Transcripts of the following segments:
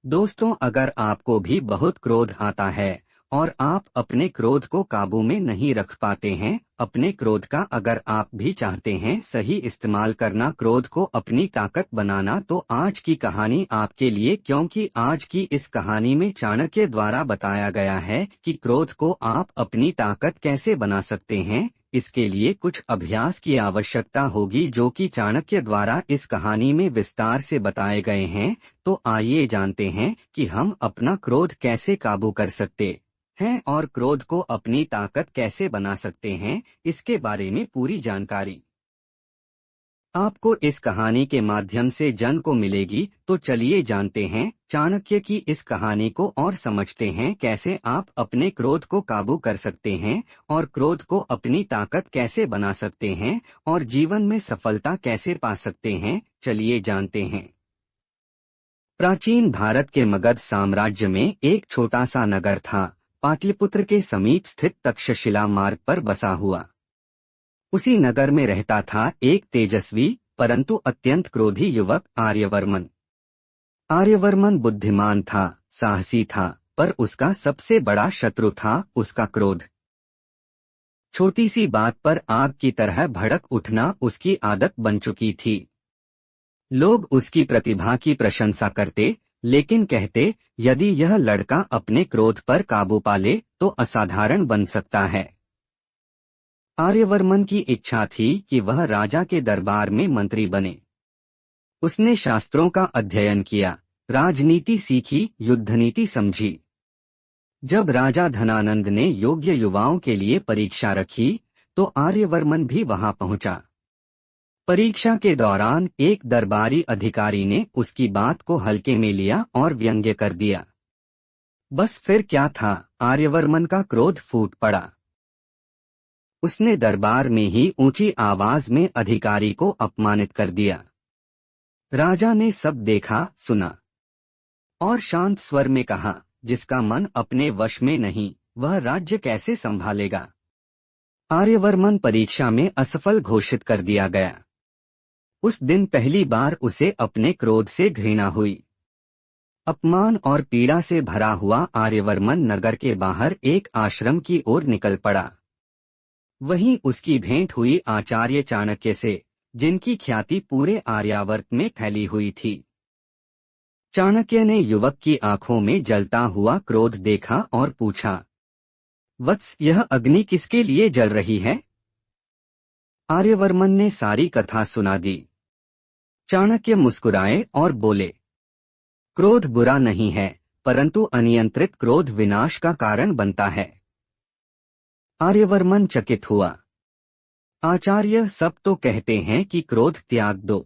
दोस्तों, अगर आपको भी बहुत क्रोध आता है और आप अपने क्रोध को काबू में नहीं रख पाते हैं, अपने क्रोध का अगर आप भी चाहते हैं सही इस्तेमाल करना, क्रोध को अपनी ताकत बनाना, तो आज की कहानी आपके लिए, क्योंकि आज की इस कहानी में चाणक्य द्वारा बताया गया है कि क्रोध को आप अपनी ताकत कैसे बना सकते हैं। इसके लिए कुछ अभ्यास की आवश्यकता होगी जो कि चाणक्य द्वारा इस कहानी में विस्तार से बताए गए हैं। तो आइए जानते हैं कि हम अपना क्रोध कैसे काबू कर सकते हैं और क्रोध को अपनी ताकत कैसे बना सकते हैं। इसके बारे में पूरी जानकारी आपको इस कहानी के माध्यम से जन को मिलेगी। तो चलिए जानते हैं चाणक्य की इस कहानी को और समझते हैं कैसे आप अपने क्रोध को काबू कर सकते हैं और क्रोध को अपनी ताकत कैसे बना सकते हैं और जीवन में सफलता कैसे पा सकते हैं। चलिए जानते हैं। प्राचीन भारत के मगध साम्राज्य में एक छोटा सा नगर था, पाटलिपुत्र के समीप स्थित तक्षशिला मार्ग पर बसा हुआ। उसी नगर में रहता था एक तेजस्वी परंतु अत्यंत क्रोधी युवक, आर्यवर्मन। आर्यवर्मन बुद्धिमान था, साहसी था, पर उसका सबसे बड़ा शत्रु था उसका क्रोध। छोटी सी बात पर आग की तरह भड़क उठना उसकी आदत बन चुकी थी। लोग उसकी प्रतिभा की प्रशंसा करते, लेकिन कहते यदि यह लड़का अपने क्रोध पर काबू पा ले तो असाधारण बन सकता है। आर्यवर्मन की इच्छा थी कि वह राजा के दरबार में मंत्री बने। उसने शास्त्रों का अध्ययन किया, राजनीति सीखी, युद्धनीति समझी। जब राजा धनानंद ने योग्य युवाओं के लिए परीक्षा रखी तो आर्यवर्मन भी वहां पहुंचा। परीक्षा के दौरान एक दरबारी अधिकारी ने उसकी बात को हल्के में लिया और व्यंग्य कर दिया। बस फिर क्या था, आर्यवर्मन का क्रोध फूट पड़ा। उसने दरबार में ही ऊंची आवाज में अधिकारी को अपमानित कर दिया। राजा ने सब देखा सुना और शांत स्वर में कहा, जिसका मन अपने वश में नहीं वह राज्य कैसे संभालेगा। आर्यवर्मन परीक्षा में असफल घोषित कर दिया गया। उस दिन पहली बार उसे अपने क्रोध से घृणा हुई। अपमान और पीड़ा से भरा हुआ आर्यवर्मन नगर के बाहर एक आश्रम की ओर निकल पड़ा। वहीं उसकी भेंट हुई आचार्य चाणक्य से, जिनकी ख्याति पूरे आर्यावर्त में फैली हुई थी। चाणक्य ने युवक की आंखों में जलता हुआ क्रोध देखा और पूछा, वत्स, यह अग्नि किसके लिए जल रही है? आर्यवर्मन ने सारी कथा सुना दी। चाणक्य मुस्कुराए और बोले, क्रोध बुरा नहीं है, परंतु अनियंत्रित क्रोध विनाश का कारण बनता है। आर्यवर्मन चकित हुआ। आचार्य, सब तो कहते हैं कि क्रोध त्याग दो।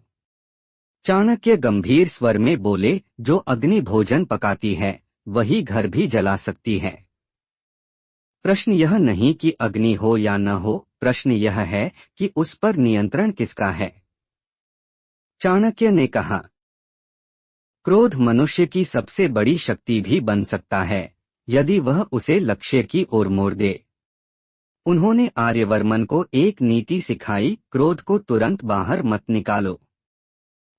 चाणक्य गंभीर स्वर में बोले, जो अग्नि भोजन पकाती है वही घर भी जला सकती है। प्रश्न यह नहीं कि अग्नि हो या न हो, प्रश्न यह है कि उस पर नियंत्रण किसका है। चाणक्य ने कहा, क्रोध मनुष्य की सबसे बड़ी शक्ति भी बन सकता है यदि वह उसे लक्ष्य की ओर मोड़ दे। उन्होंने आर्यवर्मन को एक नीति सिखाई, क्रोध को तुरंत बाहर मत निकालो।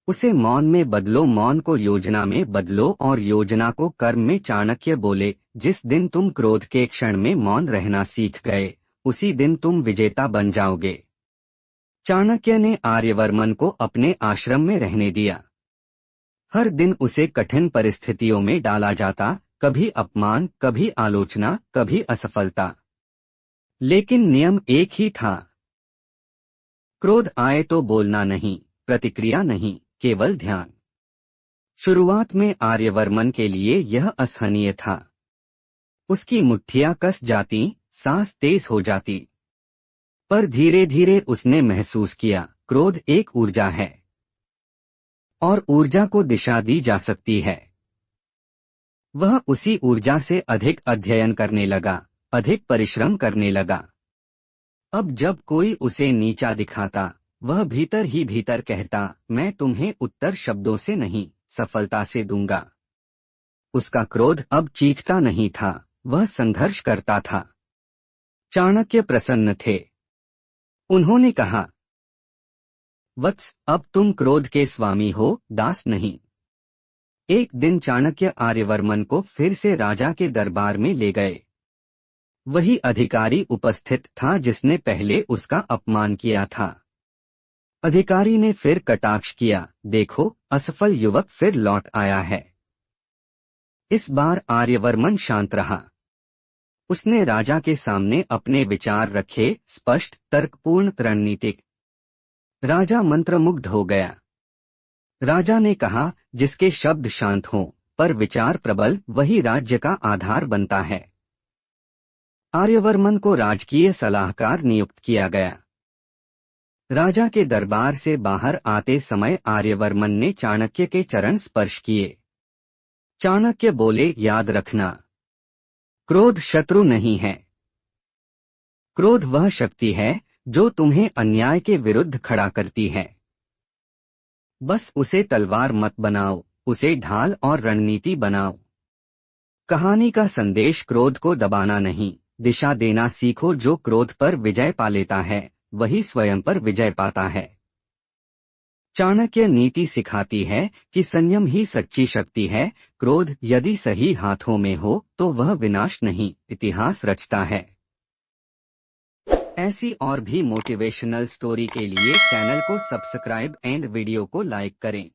उसे मौन में बदलो, मौन को योजना में बदलो और योजना को कर्म में। चाणक्य बोले, जिस दिन तुम क्रोध के क्षण में मौन रहना सीख गए उसी दिन तुम विजेता बन जाओगे। चाणक्य ने आर्यवर्मन को अपने आश्रम में रहने दिया। हर दिन उसे कठिन परिस्थितियों में डाला जाता, कभी अपमान, कभी आलोचना, कभी असफलता, लेकिन नियम एक ही था। क्रोध आए तो बोलना नहीं, प्रतिक्रिया नहीं, केवल ध्यान। शुरुआत में आर्यवर्मन के लिए यह असहनीय था। उसकी मुट्ठियां कस जाती, सांस तेज हो जाती। पर धीरे धीरे उसने महसूस किया, क्रोध एक ऊर्जा है और ऊर्जा को दिशा दी जा सकती है। वह उसी ऊर्जा से अधिक अध्ययन करने लगा, अधिक परिश्रम करने लगा। अब जब कोई उसे नीचा दिखाता वह भीतर ही भीतर कहता, मैं तुम्हें उत्तर शब्दों से नहीं सफलता से दूंगा। उसका क्रोध अब चीखता नहीं था, वह संघर्ष करता था। चाणक्य प्रसन्न थे। उन्होंने कहा, वत्स, अब तुम क्रोध के स्वामी हो, दास नहीं। एक दिन चाणक्य आर्यवर्मन को फिर से राजा के दरबार में ले गए। वही अधिकारी उपस्थित था जिसने पहले उसका अपमान किया था। अधिकारी ने फिर कटाक्ष किया, देखो, असफल युवक फिर लौट आया है। इस बार आर्यवर्मन शांत रहा। उसने राजा के सामने अपने विचार रखे, स्पष्ट, तर्कपूर्ण, रणनीतिक। राजा मंत्रमुग्ध हो गया। राजा ने कहा, जिसके शब्द शांत हों पर विचार प्रबल, वही राज्य का आधार बनता है। आर्यवर्मन को राजकीय सलाहकार नियुक्त किया गया। राजा के दरबार से बाहर आते समय आर्यवर्मन ने चाणक्य के चरण स्पर्श किए। चाणक्य बोले, याद रखना, क्रोध शत्रु नहीं है। क्रोध वह शक्ति है जो तुम्हें अन्याय के विरुद्ध खड़ा करती है। बस उसे तलवार मत बनाओ, उसे ढाल और रणनीति बनाओ। कहानी का संदेश क्रोध को दबाना नहीं, दिशा देना सीखो। जो क्रोध पर विजय पा लेता है वही स्वयं पर विजय पाता है। चाणक्य नीति सिखाती है कि संयम ही सच्ची शक्ति है। क्रोध यदि सही हाथों में हो तो वह विनाश नहीं, इतिहास रचता है। ऐसी और भी मोटिवेशनल स्टोरी के लिए चैनल को सब्सक्राइब एंड वीडियो को लाइक करें।